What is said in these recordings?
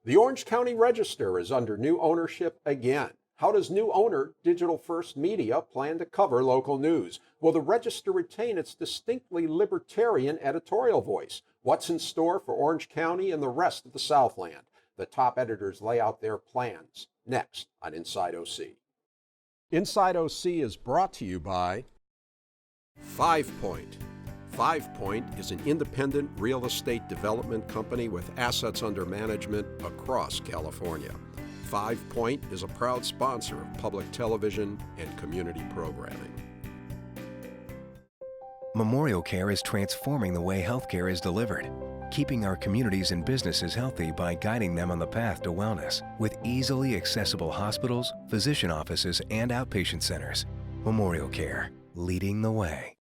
The Orange County Register is under new ownership again. How does new owner Digital First Media plan to cover local news? Will the Register retain its distinctly libertarian editorial voice? What's in store for Orange County and the rest of the Southland? The top editors lay out their plans next on Inside OC. Inside OC is brought to you by 5 Point. 5 Point is an independent real estate development company with assets under management across California. 5 Point is a proud sponsor of public television and community programming. Memorial Care is transforming the way healthcare is delivered, keeping our communities and businesses healthy by guiding them on the path to wellness with easily accessible hospitals, physician offices, and outpatient centers. Memorial Care, leading the way.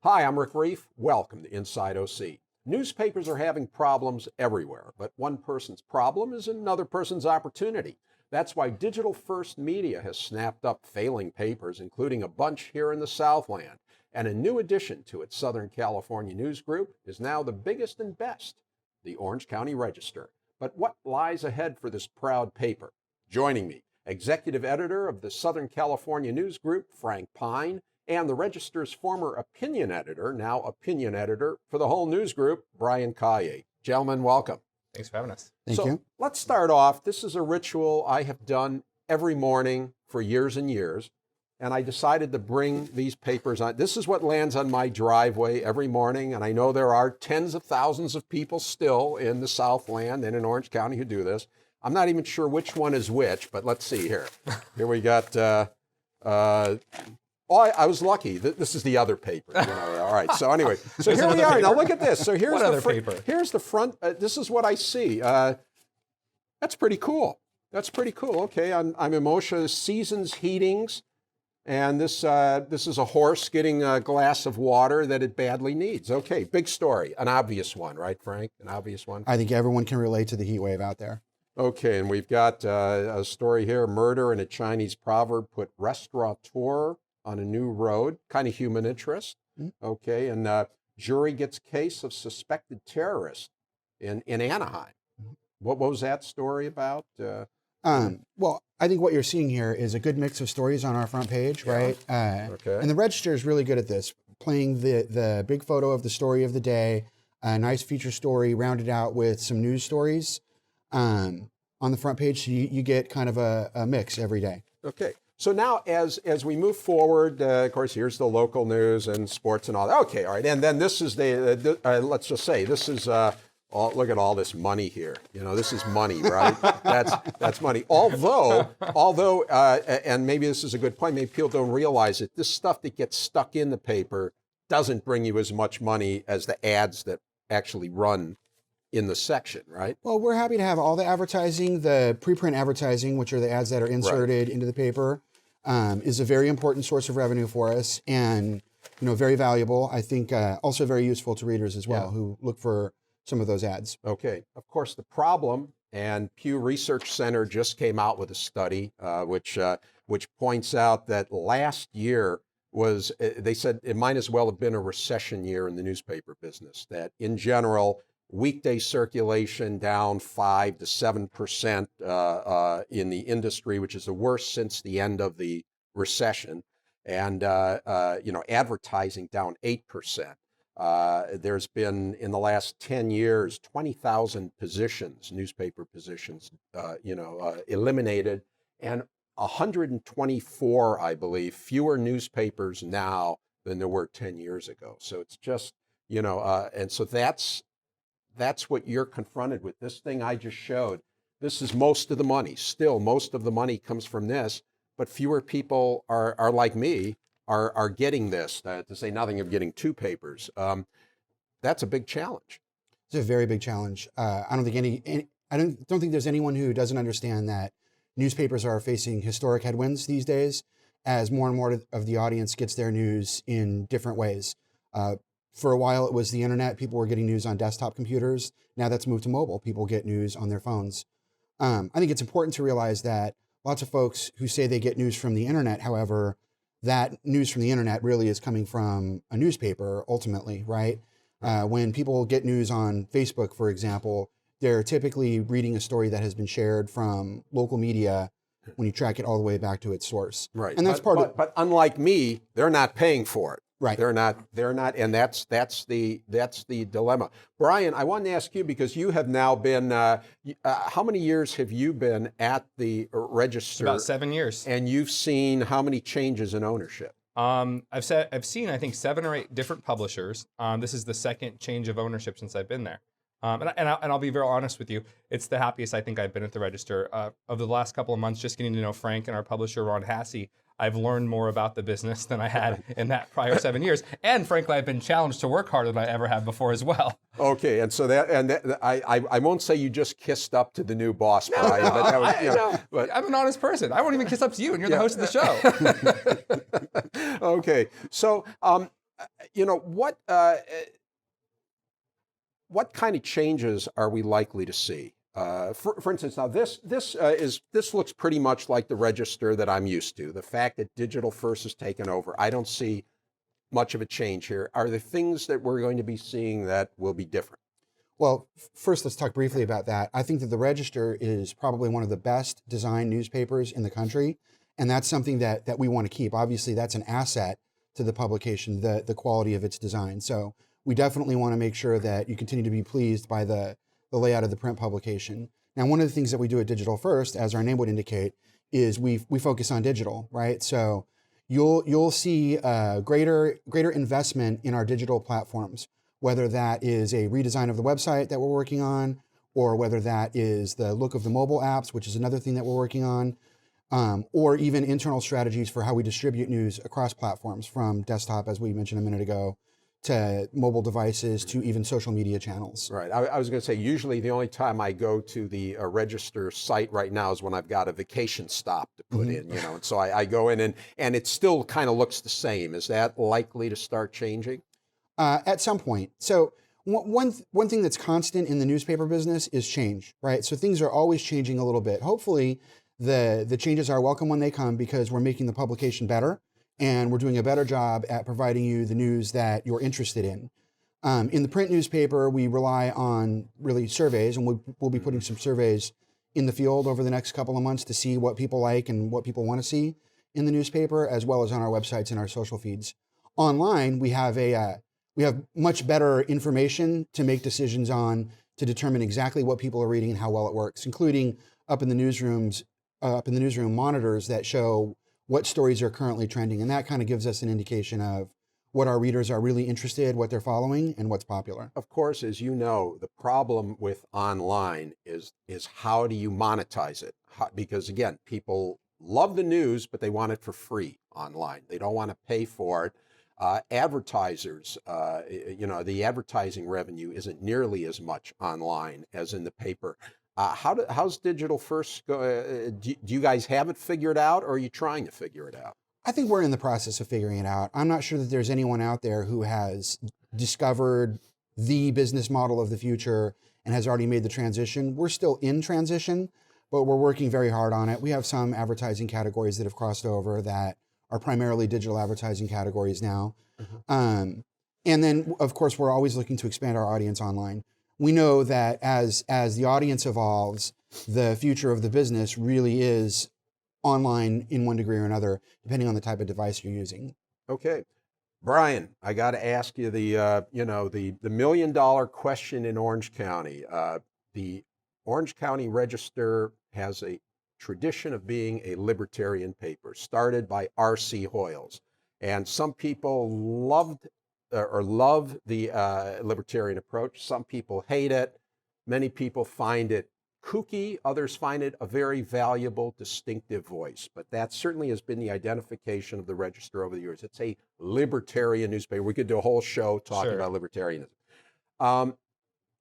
Hi, I'm Rick Reiff. Welcome to Inside OC. Newspapers are having problems everywhere, but one person's problem is another person's opportunity. That's why Digital First Media has snapped up failing papers, including a bunch here in the Southland. And a new addition to its Southern California news group is now the biggest and best, the Orange County Register. But what lies ahead for this proud paper? Joining me, executive editor of the Southern California news group, Frank Pine, and the Register's former opinion editor, now opinion editor for the whole news group, Brian Calle. Gentlemen, welcome. Thanks for having us. Thank you. Let's start off. This is a ritual I have done every morning for years and years, and I decided to bring these papers on. This is what lands on my driveway every morning, and I know there are tens of thousands of people still in the Southland and in Orange County who do this. I'm not even sure which one is which, but let's see here. Here we got... I was lucky. This is the other paper. You know. All right. So anyway, so here we are. Now look at this. So here's what the other paper? Here's the front. This is what I see. That's pretty cool. That's pretty cool. Okay, I'm Emotion Seasons Heatings, and this is a horse getting a glass of water that it badly needs. Okay, big story. An obvious one, right, Frank? An obvious one. I think everyone can relate to the heat wave out there. Okay, and we've got a story here. Murder in a Chinese proverb put restaurateur on a new road, kind of human interest. Okay, and jury gets case of suspected terrorist in Anaheim. What was that story about? Well, I think what you're seeing here is a good mix of stories on our front page, right? Okay. And the Register is really good at this, playing the big photo of the story of the day, a nice feature story rounded out with some news stories on the front page. So you get kind of a mix every day. Okay. So now, as we move forward, of course, here's the local news and sports and all that. Okay, all right, and then this is let's just say this is look at all this money here. You know, this is money, right? that's money. Although, and maybe this is a good point. Maybe people don't realize it. This stuff that gets stuck in the paper doesn't bring you as much money as the ads that actually run in the section, right? Well, we're happy to have all the advertising, the preprint advertising, which are the ads that are inserted into the paper. Is a very important source of revenue for us, and very valuable. I think also very useful to readers as well, who look for some of those ads. Okay, of course, the problem, and Pew Research Center just came out with a study which points out that last year was, they said it might as well have been a recession year in the newspaper business. That in general, weekday circulation down 5 to 7% in the industry, which is the worst since the end of the recession, and advertising down 8%. There's been in the last 10 years 20,000 positions, newspaper positions, eliminated, and 124, I believe, fewer newspapers now than there were 10 years ago. So it's just and so that's what you're confronted with. This thing I just showed, this is most of the money. Still, most of the money comes from this, but fewer people are like me, are getting this, to say nothing of getting two papers. That's a big challenge. It's a very big challenge. I don't think there's anyone who doesn't understand that newspapers are facing historic headwinds these days as more and more of the audience gets their news in different ways. For a while, it was the internet. People were getting news on desktop computers. Now that's moved to mobile. People get news on their phones. I think it's important to realize that lots of folks who say they get news from the internet, however, that news from the internet really is coming from a newspaper ultimately, right? When people get news on Facebook, for example, they're typically reading a story that has been shared from local media when you track it all the way back to its source. Right. And that's but unlike me, they're not paying for it. Right. They're not, and that's the dilemma. Brian, I wanted to ask you, because you have now been, how many years have you been at the Register? About 7 years. And you've seen how many changes in ownership? I've seen, I think, 7 or 8 different publishers. This is the second change of ownership since I've been there. And I'll be very honest with you. It's the happiest I think I've been at the Register. Over the last couple of months, just getting to know Frank and our publisher, Ron Hassey, I've learned more about the business than I had in that prior 7 years. And frankly, I've been challenged to work harder than I ever have before as well. Okay, and so I won't say you just kissed up to the new boss, Brian. But that was, but I'm an honest person. I won't even kiss up to you, and you're the host of the show. Okay, so what kind of changes are we likely to see? For instance, now this looks pretty much like the Register that I'm used to. The fact that digital first has taken over, I don't see much of a change here. Are there things that we're going to be seeing that will be different? Well, first, let's talk briefly about that. I think that the Register is probably one of the best designed newspapers in the country, and that's something that we want to keep. Obviously, that's an asset to the publication, the quality of its design. So we definitely want to make sure that you continue to be pleased by the layout of the print publication. Now, one of the things that we do at Digital First, as our name would indicate, is we focus on digital, right? So you'll see greater investment in our digital platforms, whether that is a redesign of the website that we're working on, or whether that is the look of the mobile apps, which is another thing that we're working on, or even internal strategies for how we distribute news across platforms, from desktop, as we mentioned a minute ago, to mobile devices, to even social media channels. Right. I was going to say, usually the only time I go to the Register site right now is when I've got a vacation stop to put in, and so I go in and it still kind of looks the same. Is that likely to start changing? At some point. So one thing that's constant in the newspaper business is change, right? So things are always changing a little bit. Hopefully the changes are welcome when they come, because we're making the publication better, and we're doing a better job at providing you the news that you're interested in. In the print newspaper, we rely on really surveys, and we'll be putting some surveys in the field over the next couple of months to see what people like and what people want to see in the newspaper, as well as on our websites and our social feeds. Online, we have much better information to make decisions on, to determine exactly what people are reading and how well it works, including up in the newsroom monitors that show what stories are currently trending. And that kind of gives us an indication of what our readers are really interested, what they're following, and what's popular. Of course, as you know, the problem with online is how do you monetize it? Because again, people love the news, but they want it for free online. They don't want to pay for it. Advertisers, the advertising revenue isn't nearly as much online as in the paper. How's Digital First go? Do you guys have it figured out, or are you trying to figure it out? I think we're in the process of figuring it out. I'm not sure that there's anyone out there who has discovered the business model of the future and has already made the transition. We're still in transition, but we're working very hard on it. We have some advertising categories that have crossed over that are primarily digital advertising categories now. And then, of course, we're always looking to expand our audience online. We know that as the audience evolves, the future of the business really is online in one degree or another, depending on the type of device you're using. Okay. Brian, I got to ask you the million-dollar question in Orange County. The Orange County Register has a tradition of being a libertarian paper, started by R.C. Hoyles. And some people love the libertarian approach. Some people hate it. Many people find it kooky. Others find it a very valuable, distinctive voice. But that certainly has been the identification of the Register over the years. It's a libertarian newspaper. We could do a whole show talking about libertarianism.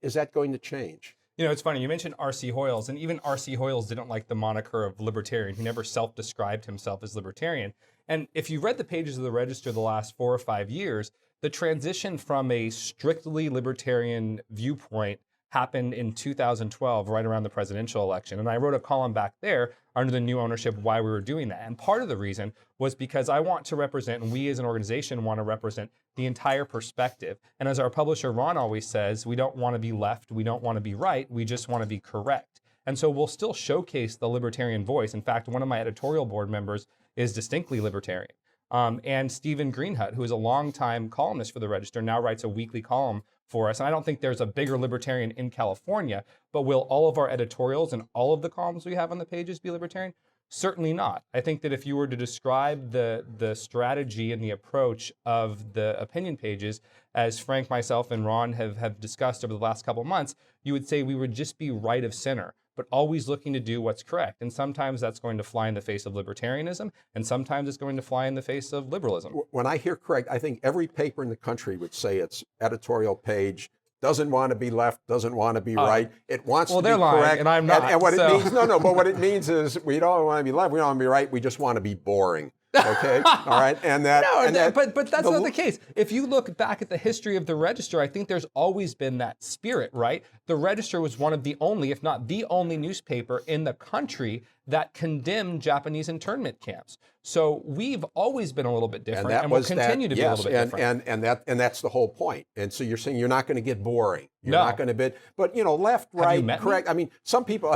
Is that going to change? You know, it's funny, you mentioned R.C. Hoyles, and even R.C. Hoyles didn't like the moniker of libertarian. He never self-described himself as libertarian. And if you read the pages of the Register the last 4 or 5 years, the transition from a strictly libertarian viewpoint happened in 2012, right around the presidential election. And I wrote a column back there under the new ownership why we were doing that. And part of the reason was because I want to represent, and we as an organization want to represent, the entire perspective. And as our publisher Ron always says, we don't want to be left, we don't want to be right, we just want to be correct. And so we'll still showcase the libertarian voice. In fact, one of my editorial board members is distinctly libertarian. And Stephen Greenhut, who is a longtime columnist for the Register, now writes a weekly column for us. And I don't think there's a bigger libertarian in California, but will all of our editorials and all of the columns we have on the pages be libertarian? Certainly not. I think that if you were to describe the strategy and the approach of the opinion pages, as Frank, myself, and Ron have discussed over the last couple of months, you would say we would just be right of center, but always looking to do what's correct. And sometimes that's going to fly in the face of libertarianism, and sometimes it's going to fly in the face of liberalism. When I hear correct, I think every paper in the country would say its editorial page doesn't want to be left, doesn't want to be right. It wants to be lying, correct. And I'm not. And what it means, but what it means is we don't want to be left, we don't want to be right, we just want to be boring. Okay, all right, and that. No, and that, but that's not the case. If you look back at the history of the Register, I think there's always been that spirit, right? The Register was one of the only, if not the only, newspaper in the country that condemned Japanese internment camps. So we've always been a little bit different, and we'll continue to be a little bit different. And that's the whole point. And so you're saying you're not going to get boring. You're No. not going to be, but left, right, correct. Me? I mean, some people,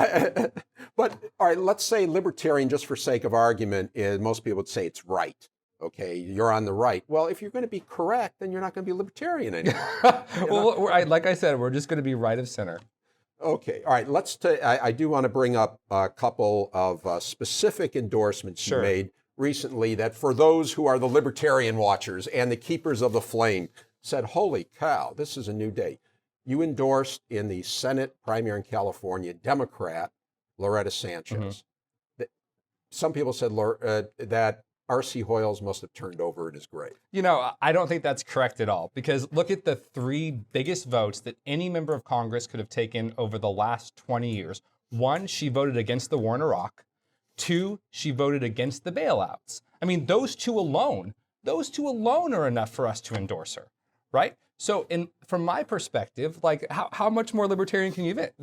but all right, let's say libertarian, just for sake of argument, is most people would say it's right. Okay, you're on the right. Well, if you're going to be correct, then you're not going to be libertarian anymore. Well, like I said, we're just going to be right of center. Okay, all right. I do want to bring up a couple of specific endorsements you made recently that, for those who are the libertarian watchers and the keepers of the flame, said, holy cow, this is a new day. You endorsed in the Senate primary in California, Democrat Loretta Sanchez. Some people said that R.C. Hoyles must have turned over in his grave. I don't think that's correct at all, because look at the three biggest votes that any member of Congress could have taken over the last 20 years. One, she voted against the war in Iraq. Two, she voted against the bailouts. I mean, those two alone are enough for us to endorse her, right? So from my perspective, like how much more libertarian can you get?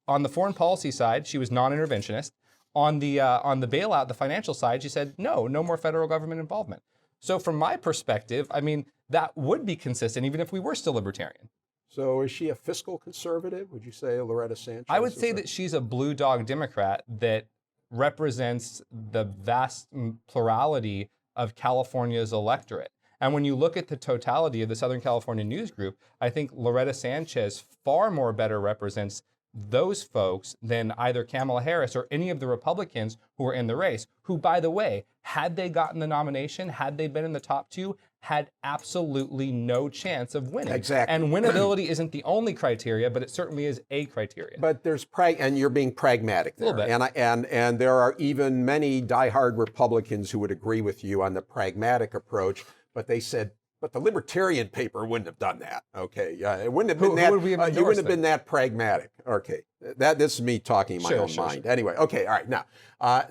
On the foreign policy side, she was non-interventionist. On the bailout, the financial side, she said, no more federal government involvement. So from my perspective, I mean, that would be consistent even if we were still libertarian. So is she a fiscal conservative? Would you say Loretta Sanchez? I would say that she's a blue dog Democrat that represents the vast plurality of California's electorate. And when you look at the totality of the Southern California News Group, I think Loretta Sanchez far more better represents those folks than either Kamala Harris or any of the Republicans who are in the race, who, by the way, had they gotten the nomination, had they been in the top two, had absolutely no chance of winning. Exactly. And winnability isn't the only criteria, but it certainly is a criteria. But there's and you're being pragmatic there. A little bit. And there are even many diehard Republicans who would agree with you on the pragmatic approach, but they said, but the Libertarian paper wouldn't have done that. Okay, yeah, it wouldn't have been that. You wouldn't have been that pragmatic. Okay, this is me talking in my own mind. Anyway, okay, all right. Now,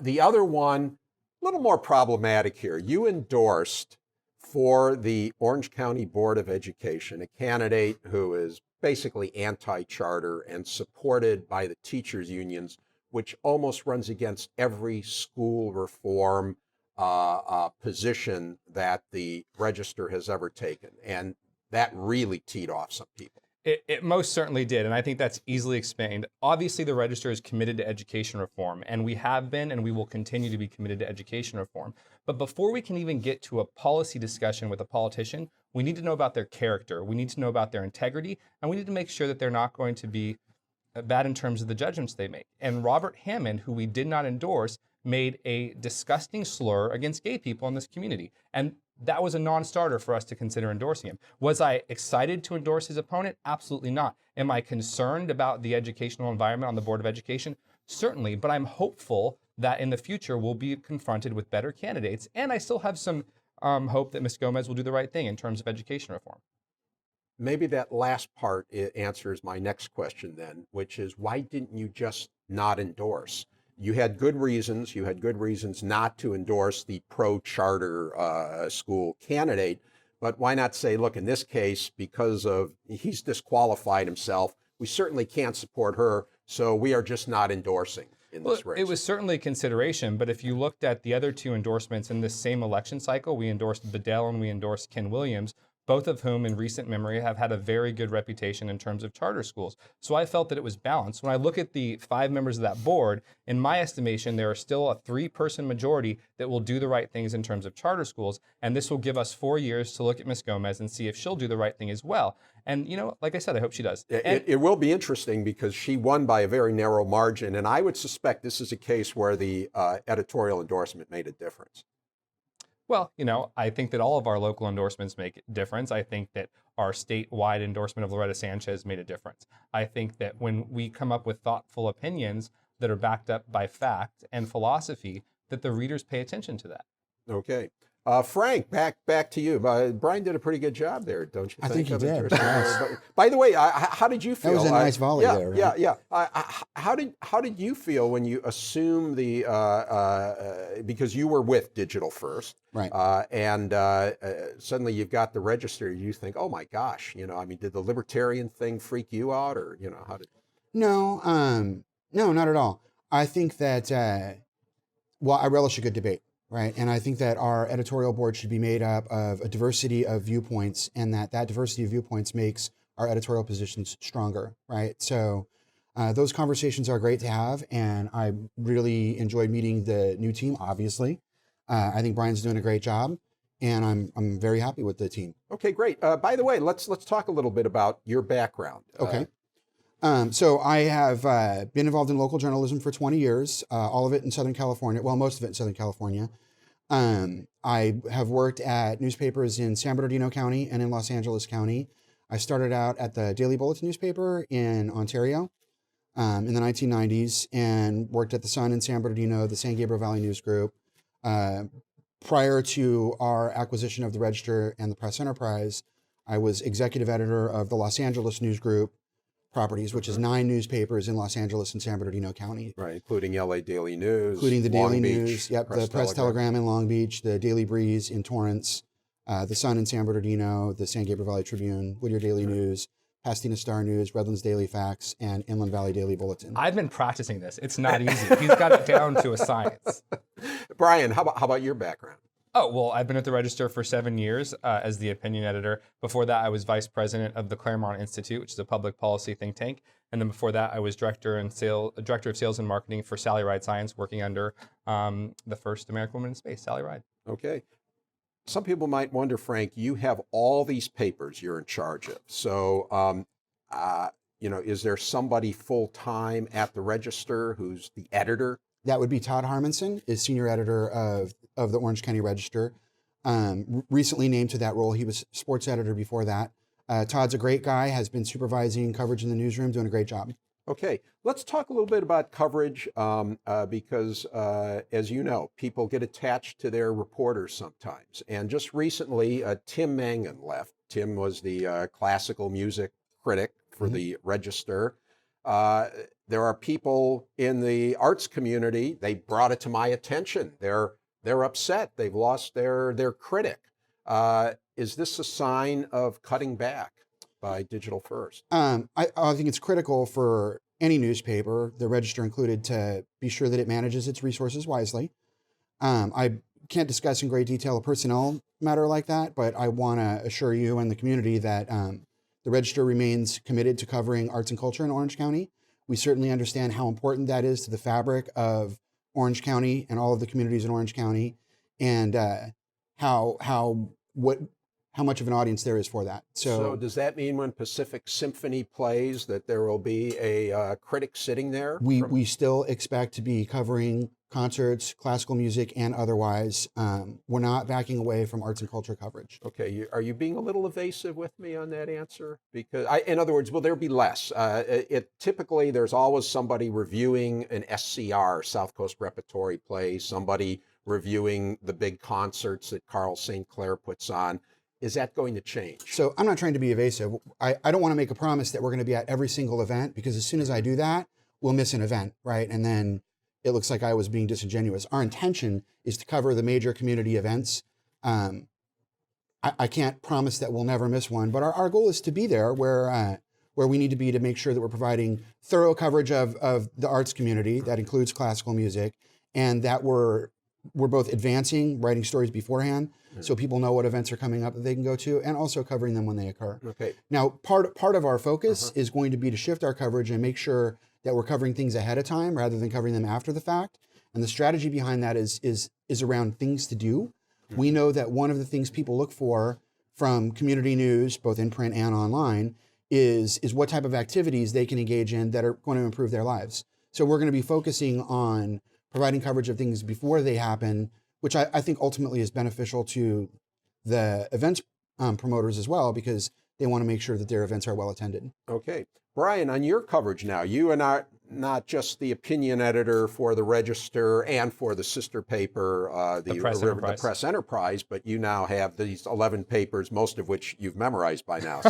the other one, a little more problematic here. You endorsed for the Orange County Board of Education a candidate who is basically anti-charter and supported by the teachers' unions, which almost runs against every school reform position that the Register has ever taken. And that really teed off some people. It most certainly did, and I think that's easily explained. Obviously, the Register is committed to education reform, and we have been and we will continue to be committed to education reform. But before we can even get to a policy discussion with a politician, we need to know about their character, we need to know about their integrity, and we need to make sure that they're not going to be bad in terms of the judgments they make. And Robert Hammond, who we did not endorse, made a disgusting slur against gay people in this community. And that was a non-starter for us to consider endorsing him. Was I excited to endorse his opponent? Absolutely not. Am I concerned about the educational environment on the Board of Education? Certainly, but I'm hopeful that in the future we'll be confronted with better candidates. And I still have some hope that Ms. Gomez will do the right thing in terms of education reform. Maybe that last part answers my next question then, which is, why didn't you just not endorse? You had good reasons. You had good reasons not to endorse the pro-charter school candidate. But why not say, look, in this case, because of he's disqualified himself, we certainly can't support her, so we are just not endorsing in this race. It was certainly a consideration, but if you looked at the other two endorsements in this same election cycle, we endorsed Bedell and we endorsed Ken Williams, both of whom in recent memory have had a very good reputation in terms of charter schools. So I felt that it was balanced. When I look at the 5 members of that board, in my estimation, there are still a 3-person majority that will do the right things in terms of charter schools. And this will give us 4 years to look at Ms. Gomez and see if she'll do the right thing as well. And, you know, like I said, I hope she does. It will be interesting because she won by a very narrow margin. And I would suspect this is a case where the editorial endorsement made a difference. Well, you know, I think that all of our local endorsements make a difference. I think that our statewide endorsement of Loretta Sanchez made a difference. I think that when we come up with thoughtful opinions that are backed up by fact and philosophy, that the readers pay attention to that. Okay. Frank, back to you. Brian did a pretty good job there, don't you think? I think he did. By the way, how did you feel? That was a nice volley there. Right? Yeah. How did you feel when you assumed because you were with Digital First, right? And suddenly you've got the Register. You think, oh my gosh, you know, I mean, did the Libertarian thing freak you out, or you know, how did? No, no, not at all. I think that I relish a good debate. Right. And I think that our editorial board should be made up of a diversity of viewpoints, and that diversity of viewpoints makes our editorial positions stronger. Right. So those conversations are great to have. And I really enjoyed meeting the new team, obviously. I think Brian's doing a great job, and I'm very happy with the team. Okay, great. By the way, let's talk a little bit about your background. Okay. So I have been involved in local journalism for 20 years, all of it in Southern California. Well, most of it in Southern California. I have worked at newspapers in San Bernardino County and in Los Angeles County. I started out at the Daily Bulletin newspaper in Ontario in the 1990s and worked at the Sun in San Bernardino, the San Gabriel Valley News Group. Prior to our acquisition of the Register and the Press Enterprise, I was executive editor of the Los Angeles News Group properties, which is 9 newspapers in Los Angeles and San Bernardino County. Right, including LA Daily News. Including the Long Daily Beach, News, the Press Telegram in Long Beach, the Daily Breeze in Torrance, the Sun in San Bernardino, the San Gabriel Valley Tribune, Whittier Daily News, Pasadena Star News, Redlands Daily Fax, and Inland Valley Daily Bulletin. I've been practicing this. It's not easy. He's got it down to a science. Brian, how about your background? Oh, well, I've been at the Register for 7 years as the opinion editor. Before that, I was vice president of the Claremont Institute, which is a public policy think tank. And then before that, I was director of sales and marketing for Sally Ride Science, working under the first American woman in space, Sally Ride. Okay. Some people might wonder, Frank, you have all these papers you're in charge of. So, you know, is there somebody full-time at the Register who's the editor? That would be Todd Harmonson, is senior editor of the Orange County Register. Recently named to that role. He was sports editor before that. Todd's a great guy, has been supervising coverage in the newsroom, doing a great job. Okay, let's talk a little bit about coverage because, as you know, people get attached to their reporters sometimes. And just recently, Tim Mangan left. Tim was the classical music critic for the Register. There are people in the arts community, they brought it to my attention. They're upset. They've lost their critic. Is this a sign of cutting back by Digital First? I think it's critical for any newspaper, the Register included, to be sure that it manages its resources wisely. I can't discuss in great detail a personnel matter like that, but I want to assure you and the community that the Register remains committed to covering arts and culture in Orange County. We certainly understand how important that is to the fabric of Orange County and all of the communities in Orange County, and how much of an audience there is for that. So does that mean when Pacific Symphony plays that there will be a critic sitting there? We still expect to be covering concerts, classical music, and otherwise. We're not backing away from arts and culture coverage. Okay, are you being a little evasive with me on that answer? Because in other words, will there be less? Typically, there's always somebody reviewing an SCR, South Coast Repertory play, somebody reviewing the big concerts that Carl St. Clair puts on. Is that going to change? So I'm not trying to be evasive. I don't want to make a promise that we're going to be at every single event, because as soon as I do that, we'll miss an event, right? And then it looks like I was being disingenuous. Our intention is to cover the major community events. I can't promise that we'll never miss one, but our goal is to be there where we need to be to make sure that we're providing thorough coverage of the arts community that includes classical music, and that we're both advancing, writing stories beforehand, so people know what events are coming up that they can go to, and also covering them when they occur. Okay. Now, part of our focus is going to be to shift our coverage and make sure that we're covering things ahead of time rather than covering them after the fact. And the strategy behind that is around things to do. We know that one of the things people look for from community news, both in print and online, is what type of activities they can engage in that are going to improve their lives. So we're going to be focusing on providing coverage of things before they happen, which I think ultimately is beneficial to the events promoters as well, because they want to make sure that their events are well attended. Okay. Brian, on your coverage now, you are not just the opinion editor for the Register and for the sister paper, the Press Enterprise, but you now have these 11 papers, most of which you've memorized by now.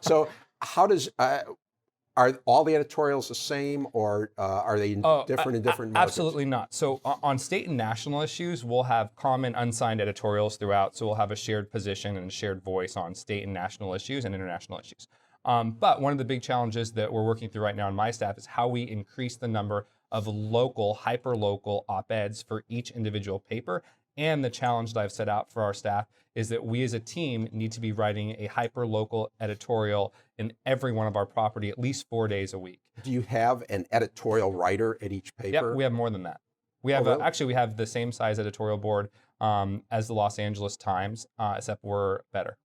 So how does, are all the editorials the same, or are they different in different markets? Absolutely not. So on state and national issues, we'll have common unsigned editorials throughout. So we'll have a shared position and a shared voice on state and national issues and international issues. But one of the big challenges that we're working through right now on my staff is how we increase the number of local, hyper-local op-eds for each individual paper. And the challenge that I've set out for our staff is that we as a team need to be writing a hyper-local editorial in every one of our property at least 4 days a week. Do you have an editorial writer at each paper? Yep, we have more than that. We have really? Actually, we have the same size editorial board as the Los Angeles Times, except we're better.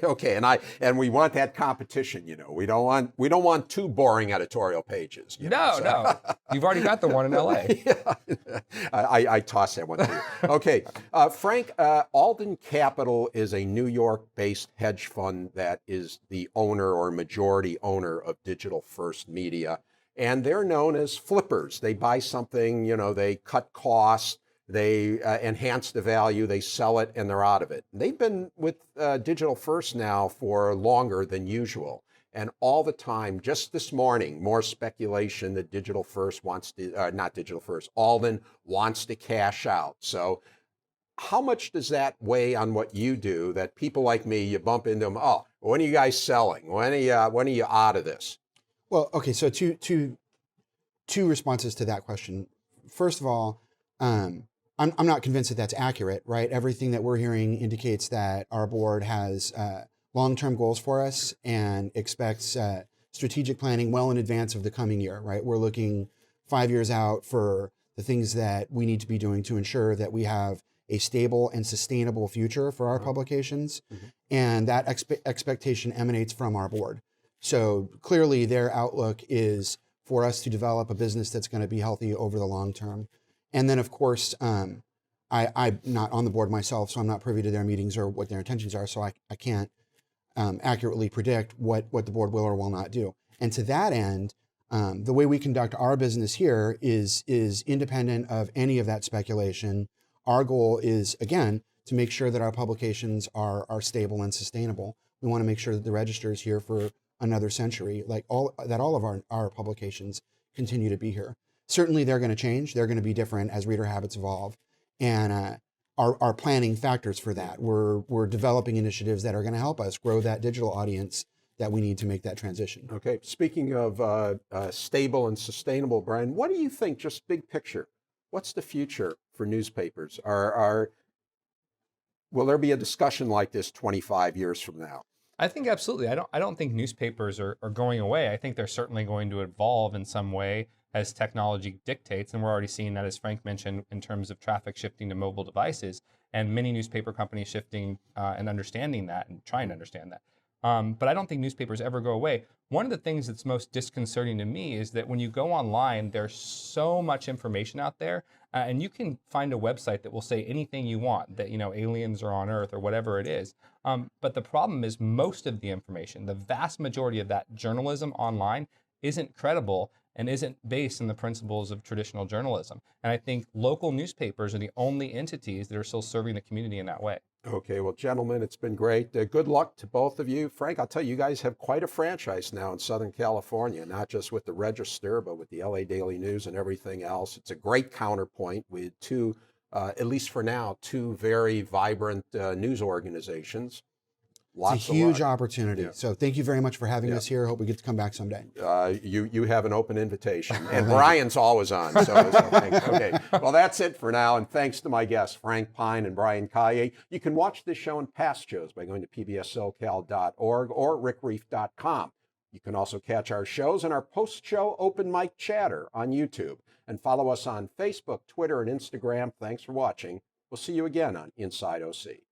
Okay, and we want that competition. We don't want two boring editorial pages. No, you've already got the one in LA. Yeah. I tossed that one to you. Okay, Frank, Alden Capital is a New York-based hedge fund that is the owner or majority owner of Digital First Media, and they're known as flippers. They buy something, they cut costs. They enhance the value, they sell it, and they're out of it. They've been with Digital First now for longer than usual. And all the time, just this morning, more speculation that Digital First wants to, not Digital First, Alden wants to cash out. So how much does that weigh on what you do, that people like me, you bump into them, oh, when are you guys selling? When are you out of this? Well, okay, so two responses to that question. First of all, I'm not convinced that that's accurate, right? Everything that we're hearing indicates that our board has long-term goals for us and expects strategic planning well in advance of the coming year, right? We're looking 5 years out for the things that we need to be doing to ensure that we have a stable and sustainable future for our publications. Mm-hmm. And that expectation emanates from our board. So clearly their outlook is for us to develop a business that's going to be healthy over the long term. And then, of course, I'm not on the board myself, so I'm not privy to their meetings or what their intentions are, so I can't accurately predict what the board will or will not do. And to that end, the way we conduct our business here is independent of any of that speculation. Our goal is, again, to make sure that our publications are stable and sustainable. We want to make sure that the Register is here for another century, all of our publications continue to be here. Certainly they're going to change. They're going to be different as reader habits evolve, and are planning factors for that. We're developing initiatives that are going to help us grow that digital audience that we need to make that transition. Okay. Speaking of stable and sustainable, Brian, what do you think, just big picture, what's the future for newspapers? Will there be a discussion like this 25 years from now? I think absolutely. I don't think newspapers are going away. I think they're certainly going to evolve in some way as technology dictates, and we're already seeing that, as Frank mentioned, in terms of traffic shifting to mobile devices, and many newspaper companies shifting and understanding that and trying to understand that. But I don't think newspapers ever go away. One of the things that's most disconcerting to me is that when you go online, there's so much information out there, and you can find a website that will say anything you want, that aliens are on Earth or whatever it is. But the problem is most of the information, the vast majority of that journalism online, isn't credible and isn't based on the principles of traditional journalism. And I think local newspapers are the only entities that are still serving the community in that way. Okay, well, gentlemen, it's been great. Good luck to both of you. Frank, I'll tell you, you guys have quite a franchise now in Southern California, not just with the Register, but with the LA Daily News and everything else. It's a great counterpoint with two at least for now, two very vibrant news organizations. Lots It's a huge luck. opportunity. Yeah. So thank you very much for having Yeah. us here. Hope we get to come back someday. You have an open invitation, and Brian's always on. So thanks. Okay, well, that's it for now, and thanks to my guests, Frank Pine and Brian Calle. You can watch this show and past shows by going to pbssocal.org or rickreiff.com. You can also catch our shows and our post-show open mic chatter on YouTube, and follow us on Facebook, Twitter, and Instagram. Thanks for watching. We'll see you again on Inside OC.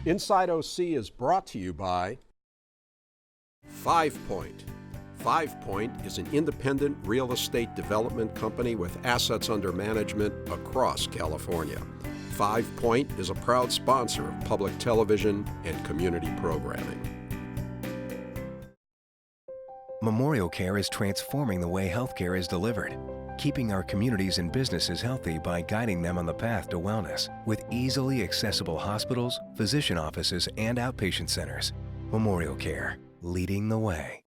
Inside OC is brought to you by 5 Point. 5 Point is an independent real estate development company with assets under management across California. 5 Point is a proud sponsor of public television and community programming. Memorial Care is transforming the way healthcare is delivered, keeping our communities and businesses healthy by guiding them on the path to wellness with easily accessible hospitals, physician offices, and outpatient centers. Memorial Care, leading the way.